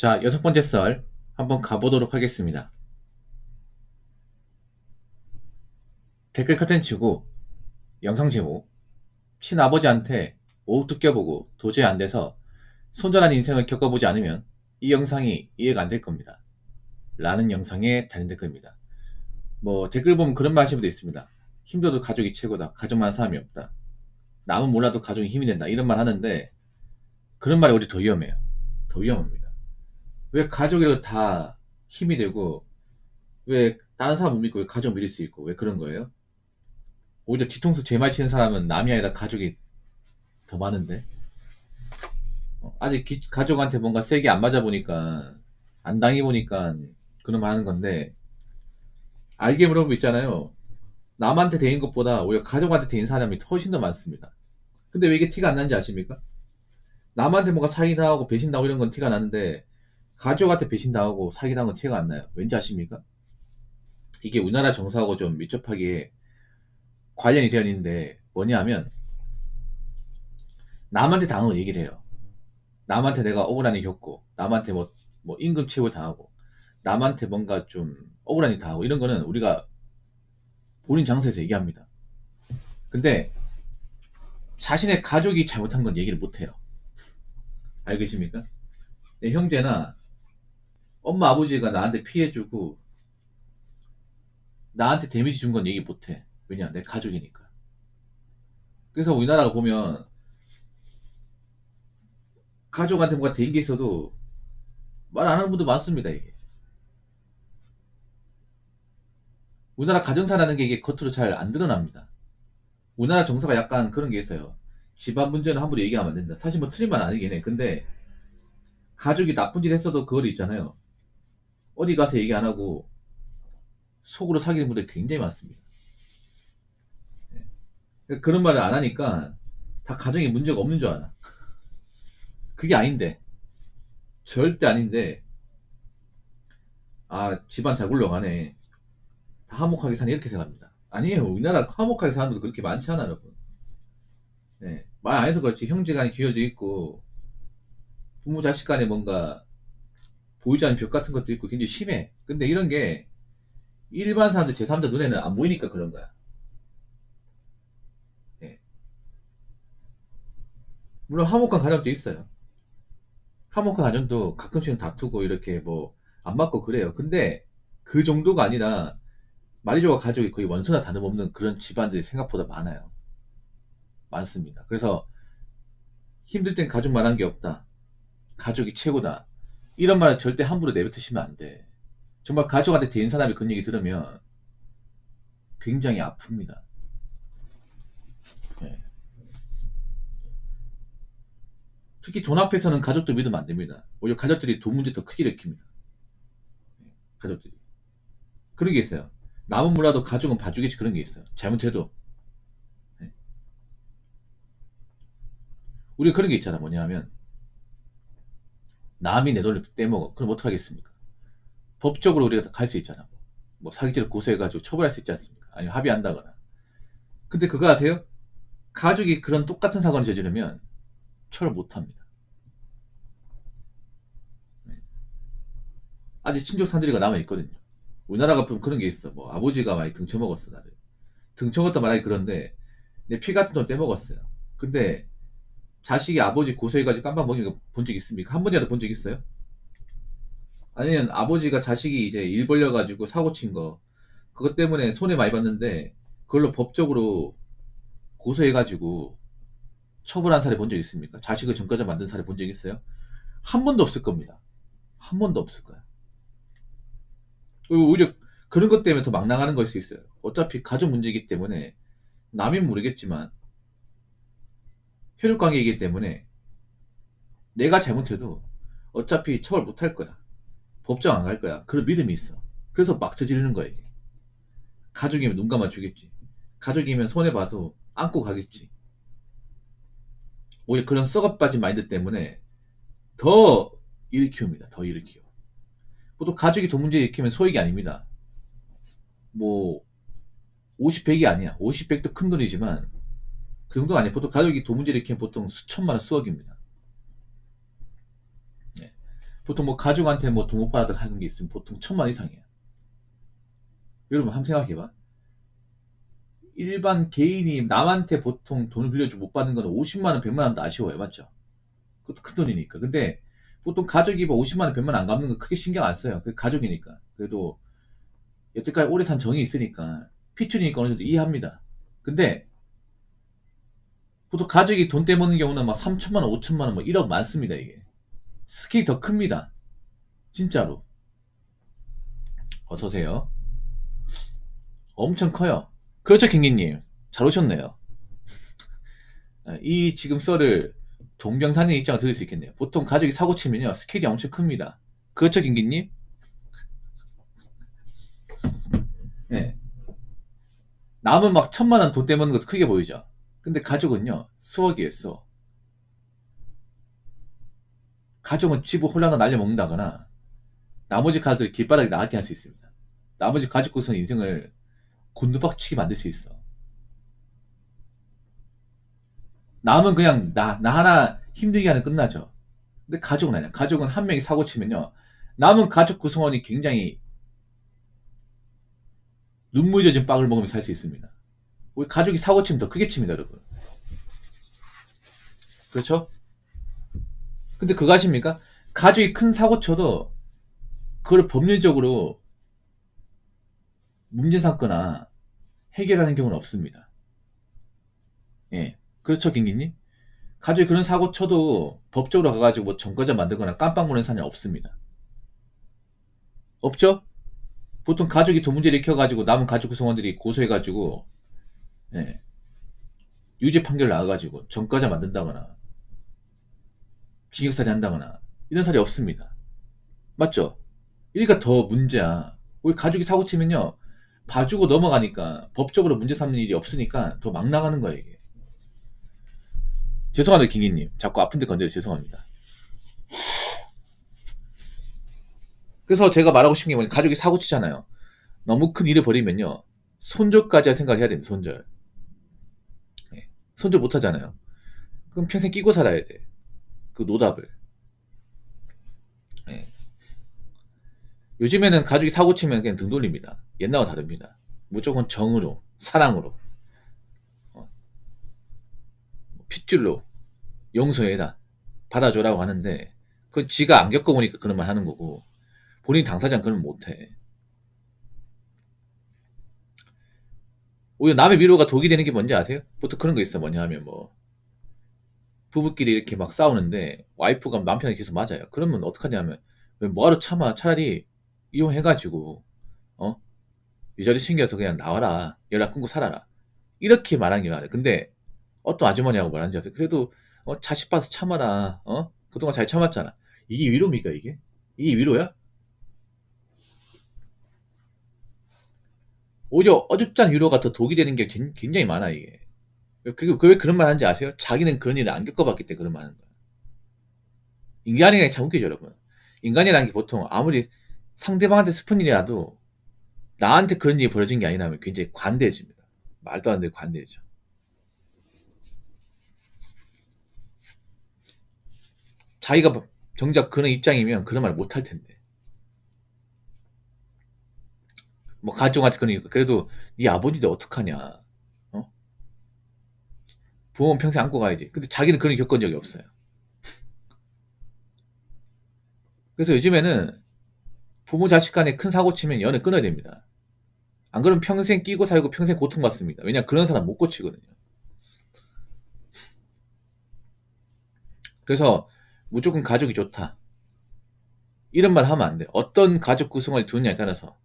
자, 여섯 번째 썰 한번 가보도록 하겠습니다. 댓글 커튼 치고 영상 제목 친아버지한테 오후도 껴보고 도저히 안 돼서 손절한 인생을 겪어보지 않으면 이 영상이 이해가 안 될 겁니다. 라는 영상에 달린 댓글입니다. 뭐 댓글 보면 그런 말 하시는 분도 있습니다. 힘들어도 가족이 최고다. 가족만한 사람이 없다. 남은 몰라도 가족이 힘이 된다. 이런 말 하는데 그런 말이 오히려 더 위험해요. 더 위험합니다. 왜 가족이라도 다 힘이 되고 왜 다른 사람 못 믿고 왜 가족 믿을 수 있고 왜 그런 거예요? 오히려 뒤통수 제말 치는 사람은 남이 아니라 가족이 더 많은데 아직 가족한테 뭔가 세게 안 맞아보니까 안 당해보니까 그런 말 하는 건데 알게 물어보면 있잖아요. 남한테 대인 것보다 오히려 가족한테 대인 사람이 훨씬 더 많습니다. 근데 왜 이게 티가 안 나는지 아십니까? 남한테 뭔가 사기당하고 배신당하고 이런 건 티가 나는데 가족한테 배신당하고 사기당한 건 티가 안 나요. 왠지 아십니까? 이게 우리나라 정서하고 좀 밀접하게 관련이 되어 있는데 뭐냐 하면 남한테 당한 걸 얘기를 해요. 남한테 내가 억울한 일 겪고 남한테 뭐 임금 체불 당하고 남한테 뭔가 좀 억울한 일 당하고 이런 거는 우리가 본인 장소에서 얘기합니다. 근데 자신의 가족이 잘못한 건 얘기를 못해요. 알고 계십니까? 내 형제나 엄마 아버지가 나한테 피해주고 나한테 데미지 준 건 얘기 못해. 왜냐? 내 가족이니까. 그래서 우리나라가 보면 가족한테 뭔가 대인 게 있어도 말 안 하는 분도 많습니다. 이게 우리나라 가정사라는 게 이게 겉으로 잘 안 드러납니다. 우리나라 정서가 약간 그런 게 있어요. 집안 문제는 함부로 얘기하면 안 된다. 사실 뭐 틀린 말 아니긴 해. 근데 가족이 나쁜 짓 했어도 그걸 있잖아요. 어디 가서 얘기 안 하고 속으로 사귀는 분들이 굉장히 많습니다. 그런 말을 안 하니까 다 가정에 문제가 없는 줄 알아. 그게 아닌데. 절대 아닌데. 아, 집안 잘 굴러가네. 다 화목하게 사네. 이렇게 생각합니다. 아니에요. 우리나라 화목하게 사는 분도 그렇게 많지 않아, 여러분. 네. 말 안 해서 그렇지. 형제간에 기어져 있고, 부모 자식 간에 뭔가 보이지 않는 벽 같은 것도 있고 굉장히 심해. 근데 이런 게 일반 사람들 제3자 눈에는 안 보이니까 그런 거야. 예. 물론 화목한 가정도 있어요. 화목한 가정도 가끔씩은 다투고 이렇게 뭐 안 맞고 그래요. 근데 그 정도가 아니라 마리조가 가족이 거의 원수나 다름없는 그런 집안들이 생각보다 많아요. 많습니다. 그래서 힘들 땐 가족만한 게 없다. 가족이 최고다. 이런 말을 절대 함부로 내뱉으시면 안 돼. 정말 가족한테 대인 사람이 그런 얘기 들으면 굉장히 아픕니다. 예. 특히 돈 앞에서는 가족들 믿으면 안 됩니다. 오히려 가족들이 돈 문제 더 크게 일으킵니다. 가족들이. 그런 게 있어요. 남은 몰라도 가족은 봐주겠지 그런 게 있어요. 잘못해도. 네. 우리가 그런 게 있잖아. 뭐냐 하면 남이 내 돈을 떼먹어. 그럼 어떡하겠습니까? 법적으로 우리가 갈 수 있잖아. 뭐 사기죄를 고소해가지고 처벌할 수 있지 않습니까? 아니면 합의한다거나. 근데 그거 아세요? 가족이 그런 똑같은 사건을 저지르면 처벌 못합니다. 네. 아직 친족 산들이가 남아있거든요. 우리나라가 보면 그런 게 있어. 뭐 아버지가 많이 등쳐먹었어 나를. 등쳐먹었다 말하기 그런데 내 피 같은 돈 떼먹었어요. 근데 자식이 아버지 고소해가지고 깜빡 먹인 거 본 적 있습니까? 한 번이라도 본 적 있어요? 아니면 아버지가 자식이 이제 일 벌려가지고 사고 친 거, 그것 때문에 손해 많이 봤는데, 그걸로 법적으로 고소해가지고 처벌한 사례 본 적 있습니까? 자식을 전과자 만든 사례 본 적 있어요? 한 번도 없을 겁니다. 한 번도 없을 거야. 그리고 오히려 그런 것 때문에 더 막 나가는 걸 수 있어요. 어차피 가족 문제이기 때문에, 남인 모르겠지만, 혈육관계이기 때문에, 내가 잘못해도 어차피 처벌 못 할 거야. 법정 안 갈 거야. 그런 믿음이 있어. 그래서 막 저지르는 거야, 이게. 가족이면 눈 감아주겠지. 가족이면 손해봐도 안고 가겠지. 오히려 그런 썩어빠진 마인드 때문에 더 일으키웁니다. 더 일으키워. 보통 가족이 돈 문제 일으키면 소액이 아닙니다. 뭐 50, 100이 아니야. 50, 100도 큰 돈이지만 그 정도 아니야. 보통 가족이 돈 문제 일으키면 보통 수천만 원, 수억입니다. 네. 보통 뭐 가족한테 뭐 돈 못 받았다 하는 게 있으면 보통 1,000만 원 이상이에요. 여러분 한번 생각해봐. 일반 개인이 남한테 보통 돈을 빌려주고 못 받는 건 50만 원, 100만 원도 아쉬워요. 맞죠? 그것도 큰 돈이니까. 근데 보통 가족이 뭐 50만 원, 100만 원 안 갚는 거 크게 신경 안 써요. 그 가족이니까. 그래도 여태까지 오래 산 정이 있으니까 피줄이니까 어느 정도 이해합니다. 근데 보통 가족이 돈 떼먹는 경우는 막 3천만 원, 5천만 원, 뭐 1억 많습니다. 이게 스케일이 더 큽니다. 진짜로. 어서오세요. 엄청 커요. 그렇죠, 킹기님. 잘 오셨네요. 이 지금 썰을 동병상련 입장을 들을 수 있겠네요. 보통 가족이 사고 치면요, 스케일이 엄청 큽니다. 그렇죠, 킹기님? 네. 남은 막 1,000만 원 돈 떼먹는 것도 크게 보이죠. 근데 가족은요, 수억이에요, 수억. 가족은 집을 홀라나 날려먹는다거나 나머지 가족을 길바닥에 나가게 할 수 있습니다. 나머지 가족 구성 인생을 곤두박치게 만들 수 있어. 남은 그냥 나 하나 힘들게 하는 끝나죠. 근데 가족은 아니야. 가족은 한 명이 사고 치면요, 남은 가족 구성원이 굉장히 눈물 젖은 빵을 먹으면서 살 수 있습니다. 우리 가족이 사고 치면 더 크게 칩니다, 여러분. 그렇죠? 근데 그거 아십니까? 가족이 큰 사고 쳐도 그걸 법률적으로 문제 삼거나 해결하는 경우는 없습니다. 예. 그렇죠, 김기님? 가족이 그런 사고 쳐도 법적으로 가가지고 뭐 전과자 만들거나 깜빵 보낸 사람이 없습니다. 없죠? 보통 가족이 돈 문제를 일으켜가지고 남은 가족 구성원들이 고소해가지고, 예, 유죄 판결 나와가지고 전과자 만든다거나 징역살이 한다거나 이런 사례 없습니다. 맞죠? 그러니까 더 문제야. 우리 가족이 사고 치면요, 봐주고 넘어가니까 법적으로 문제 삼는 일이 없으니까 더 막 나가는 거예요, 이게. 죄송합니다, 김기님. 자꾸 아픈데 건드려서 죄송합니다. 그래서 제가 말하고 싶은 게 뭐냐면, 가족이 사고 치잖아요. 너무 큰 일을 벌이면요, 손절까지 생각해야 됩니다. 손절. 예. 손절 못 하잖아요. 그럼 평생 끼고 살아야 돼. 그 노답을. 예. 요즘에는 가족이 사고 치면 그냥 등 돌립니다. 옛날과 다릅니다. 무조건 정으로, 사랑으로, 핏줄로 용서해라, 받아줘라고 하는데, 그건 지가 안 겪어보니까 그런 말 하는 거고, 본인 당사자는 그런 말 못해. 오히려 남의 위로가 독이 되는 게 뭔지 아세요? 보통 그런 거 있어. 뭐냐 하면 뭐 부부끼리 이렇게 막 싸우는데 와이프가 남편이 계속 맞아요. 그러면 어떡하냐면, 왜 뭐하러 참아? 차라리 이혼해가지고 어? 유자리 챙겨서 그냥 나와라. 연락 끊고 살아라. 이렇게 말한 게 나아요. 근데 어떤 아주머니하고 말한지 아세요? 그래도 자식 봐서 참아라. 그동안 잘 참았잖아. 이게 위로입니까, 이게? 이게 위로야? 오히려 어줍지 않은 위로가 더 독이 되는 게 굉장히 많아, 이게. 왜 그런 말 하는지 아세요? 자기는 그런 일을 안 겪어봤기 때문에 그런 말 하는 거야. 인간이라는 게 참 웃기죠, 여러분. 인간이라는 게 보통 아무리 상대방한테 슬픈 일이라도 나한테 그런 일이 벌어진 게 아니라면 굉장히 관대해집니다. 말도 안 되게 관대해져. 자기가 정작 그런 입장이면 그런 말 못 할 텐데. 뭐 가족한테 그러니까 그래도 네 아버지도 어떡하냐. 어? 부모는 평생 안고 가야지. 근데 자기는 그런 일 겪은 적이 없어요. 그래서 요즘에는 부모 자식 간에 큰 사고 치면 연을 끊어야 됩니다. 안 그러면 평생 끼고 살고 평생 고통받습니다. 왜냐, 그런 사람 못 고치거든요. 그래서 무조건 가족이 좋다, 이런 말 하면 안 돼. 어떤 가족 구성을 두느냐에 따라서.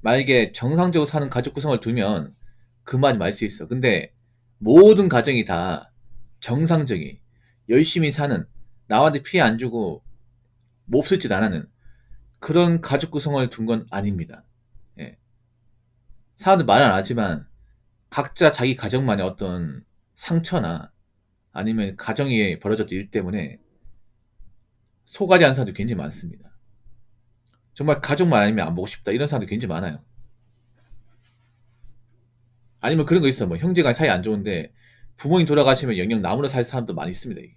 만약에 정상적으로 사는 가족 구성을 두면 그 말이 맞을 수 있어. 근데 모든 가정이 다 정상적인, 열심히 사는, 남한테 피해 안 주고 몹쓸 짓 안 하는 그런 가족 구성을 둔 건 아닙니다. 예. 사람들 말 안 하지만 각자 자기 가정만의 어떤 상처나 아니면 가정에 벌어졌던 일 때문에 속앓이 하는 사람도 굉장히 많습니다. 정말 가족만 아니면 안 보고 싶다, 이런 사람도 굉장히 많아요. 아니면 그런 거 있어. 뭐 형제간 사이 안 좋은데 부모님 돌아가시면 영영 나무로 살 사람도 많이 있습니다, 이게.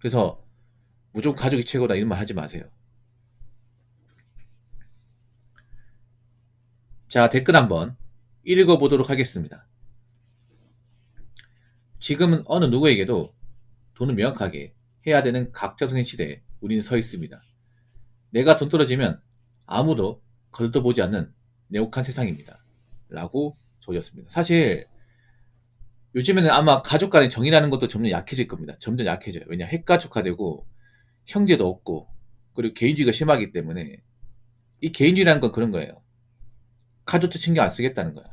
그래서 무조건 가족이 최고다 이런 말 하지 마세요. 자, 댓글 한번 읽어보도록 하겠습니다. 지금은 어느 누구에게도 돈을 명확하게 해야 되는 각자성의 시대에 우리는 서 있습니다. 내가 돈 떨어지면 아무도 걸떠보지 않는 냉혹한 세상입니다. 라고 적었습니다. 사실 요즘에는 아마 가족 간의 정이라는 것도 점점 약해질 겁니다. 점점 약해져요. 왜냐, 핵가족화되고 형제도 없고 그리고 개인주의가 심하기 때문에 이 개인주의라는 건 그런 거예요. 가족도 신경 안 쓰겠다는 거야.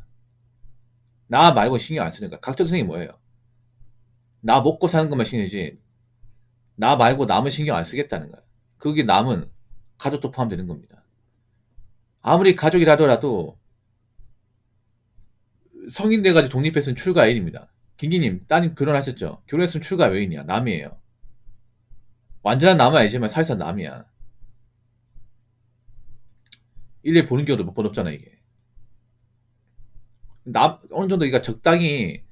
나 말고 신경 안 쓰는 거야. 각자성이 뭐예요? 나 먹고 사는 것만 신경이지 나 말고 남은 신경 안 쓰겠다는 거야. 그게 남은 가족도 포함되는 겁니다. 아무리 가족이라 하더라도 성인 돼가지고 독립했으면 출가 외인입니다. 김기님 따님 결혼하셨죠? 결혼했으면 출가 외인이야. 남이에요. 완전한 남은 아니지만 사실상 남이야. 일일 보는 경우도 몇 번 없잖아 이게. 어느 정도 이가 적당히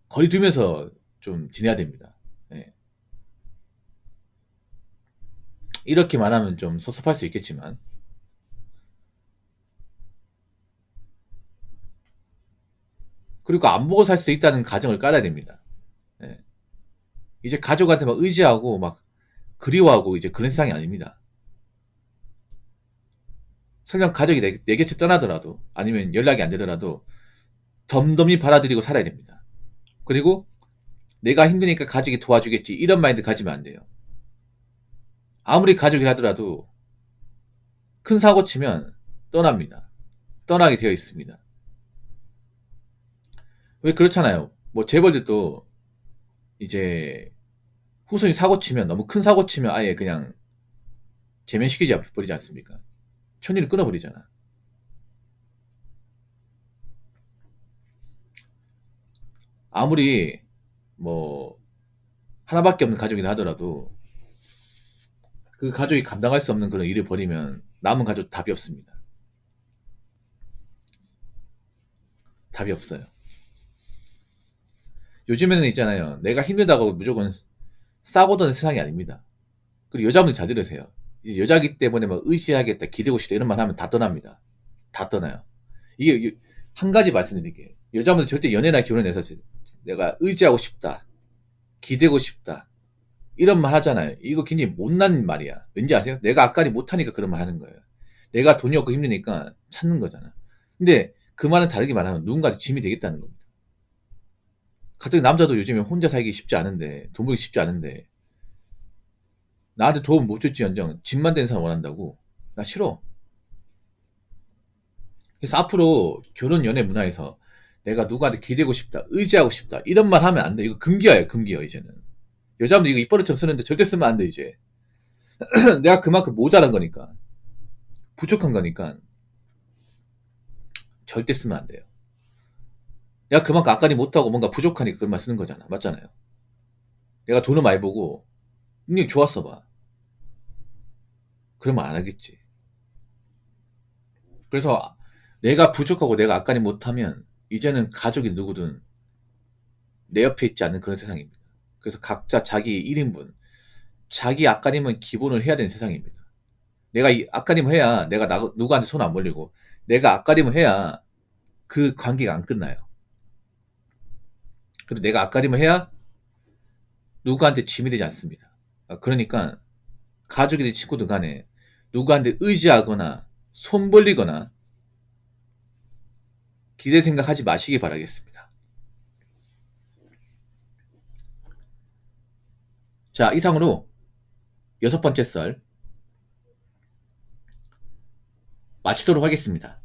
거리 두면서 좀 지내야 됩니다. 예. 이렇게 말하면 좀 섭섭할 수 있겠지만 그리고 안 보고 살 수 있다는 가정을 깔아야 됩니다. 예. 이제 가족한테 막 의지하고 막 그리워하고 이제 그런 세상이 아닙니다. 설령 가족이 내 곁을 떠나더라도 아니면 연락이 안 되더라도 덤덤히 받아들이고 살아야 됩니다. 그리고 내가 힘드니까 가족이 도와주겠지 이런 마인드 가지면 안 돼요. 아무리 가족이라 하더라도 큰 사고 치면 떠납니다. 떠나게 되어 있습니다. 왜 그렇잖아요. 뭐 재벌들도 이제 후손이 사고 치면 너무 큰 사고 치면 아예 그냥 제면시키지 버리지 않습니까? 천일을 끊어버리잖아. 아무리 뭐 하나밖에 없는 가족이라 하더라도 그 가족이 감당할 수 없는 그런 일을 벌이면 남은 가족 답이 없습니다. 답이 없어요. 요즘에는 있잖아요. 내가 힘들다고 무조건 싸고 드는 세상이 아닙니다. 그리고 여자분들 잘 들으세요. 이제 여자기 때문에 막 의지하겠다, 기대고 싶다 이런 말 하면 다 떠납니다. 다 떠나요. 이게 한 가지 말씀드릴게요. 여자분들 절대 연애나 결혼해서 내가 의지하고 싶다, 기대고 싶다 이런 말 하잖아요. 이거 굉장히 못난 말이야. 왠지 아세요? 내가 앞가리 못하니까 그런 말 하는 거예요. 내가 돈이 없고 힘드니까 찾는 거잖아. 근데 그 말은 다르게 말하면 누군가한테 짐이 되겠다는 겁니다. 갑자기 남자도 요즘에 혼자 살기 쉽지 않은데 돈 벌기 쉽지 않은데 나한테 도움 못 줄지언정 짐만 되는 사람 원한다고? 나 싫어. 그래서 앞으로 결혼 연애 문화에서 내가 누구한테 기대고 싶다, 의지하고 싶다 이런 말 하면 안 돼. 이거 금기어예요, 금기어 이제는. 여자분들 이거 입버릇처럼 쓰는데 절대 쓰면 안 돼 이제. 내가 그만큼 모자란 거니까, 부족한 거니까 절대 쓰면 안 돼요. 내가 그만큼 아까리 못하고 뭔가 부족하니까 그런 말 쓰는 거잖아. 맞잖아요. 내가 돈을 많이 보고 능력이 좋았어 봐. 그러면 안 하겠지. 그래서 내가 부족하고 내가 아까리 못하면 이제는 가족이 누구든 내 옆에 있지 않는 그런 세상입니다. 그래서 각자 자기 1인분, 자기 앞가림은 기본을 해야 되는 세상입니다. 내가 이 앞가림을 해야 내가 누구한테 손 안 벌리고 내가 앞가림을 해야 그 관계가 안 끝나요. 그리고 내가 앞가림을 해야 누구한테 짐이 되지 않습니다. 그러니까 가족이든 친구든 간에 누구한테 의지하거나 손 벌리거나 기대 생각하지 마시기 바라겠습니다. 자, 이상으로 6번째 썰 마치도록 하겠습니다.